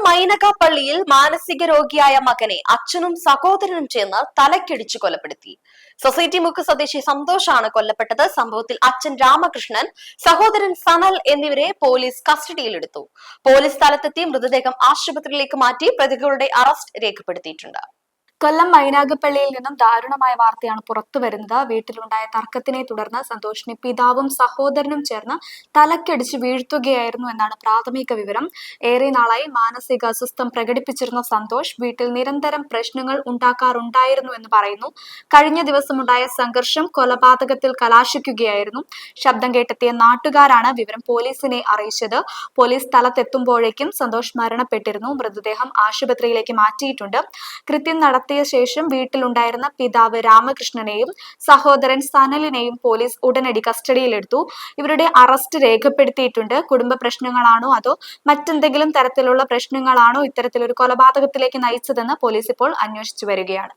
മൈനകാപ്പള്ളിയിൽ മാനസിക രോഗിയായ മകനെ അച്ഛനും സഹോദരനും ചേർന്ന് തലക്കടിച്ചു കൊലപ്പെടുത്തി. സൊസൈറ്റി മുക്ക് സ്വദേശി സന്തോഷാണ് കൊല്ലപ്പെട്ടത്. സംഭവത്തിൽ അച്ഛൻ രാമകൃഷ്ണൻ, സഹോദരൻ സനൽ എന്നിവരെ പോലീസ് കസ്റ്റഡിയിലെടുത്തു. പോലീസ് സ്ഥലത്തെത്തി മൃതദേഹം ആശുപത്രിയിലേക്ക് മാറ്റി പ്രതികളുടെ അറസ്റ്റ് രേഖപ്പെടുത്തിയിട്ടുണ്ട്. കൊല്ലം മൈനാഗപ്പള്ളിയിൽ നിന്നും ദാരുണമായ വാർത്തയാണ് പുറത്തുവരുന്നത്. വീട്ടിലുണ്ടായ തർക്കത്തിനെ തുടർന്ന് സന്തോഷിനെ പിതാവും സഹോദരനും ചേർന്ന് തലക്കടിച്ച് വീഴ്ത്തുകയായിരുന്നു എന്നാണ് പ്രാഥമിക വിവരം. ഏറെ നാളായി മാനസിക അസ്വസ്ഥം പ്രകടിപ്പിച്ചിരുന്ന സന്തോഷ് വീട്ടിൽ നിരന്തരം പ്രശ്നങ്ങൾ ഉണ്ടാക്കാറുണ്ടായിരുന്നു എന്ന് പറയുന്നു. കഴിഞ്ഞ ദിവസമുണ്ടായ സംഘർഷം കൊലപാതകത്തിൽ കലാശിക്കുകയായിരുന്നു. ശബ്ദം കേട്ടെത്തിയ നാട്ടുകാരാണ് വിവരം പോലീസിനെ അറിയിച്ചത്. പോലീസ് സ്ഥലത്തെത്തുമ്പോഴേക്കും സന്തോഷ് മരണപ്പെട്ടിരുന്നു. മൃതദേഹം ആശുപത്രിയിലേക്ക് മാറ്റിയിട്ടുണ്ട്. കൃത്യം നടത്തിയ ശേഷം വീട്ടിലുണ്ടായിരുന്ന പിതാവ് രാമകൃഷ്ണനെയും സഹോദരൻ സനലിനെയും പോലീസ് ഉടനടി കസ്റ്റഡിയിലെടുത്തു. ഇവരുടെ അറസ്റ്റ് രേഖപ്പെടുത്തിയിട്ടുണ്ട്. കുടുംബ പ്രശ്നങ്ങളാണോ അതോ മറ്റെന്തെങ്കിലും തരത്തിലുള്ള പ്രശ്നങ്ങളാണോ ഇത്തരത്തിലൊരു കൊലപാതകത്തിലേക്ക് നയിച്ചതെന്ന് പോലീസ് ഇപ്പോൾ അന്വേഷിച്ചു വരികയാണ്.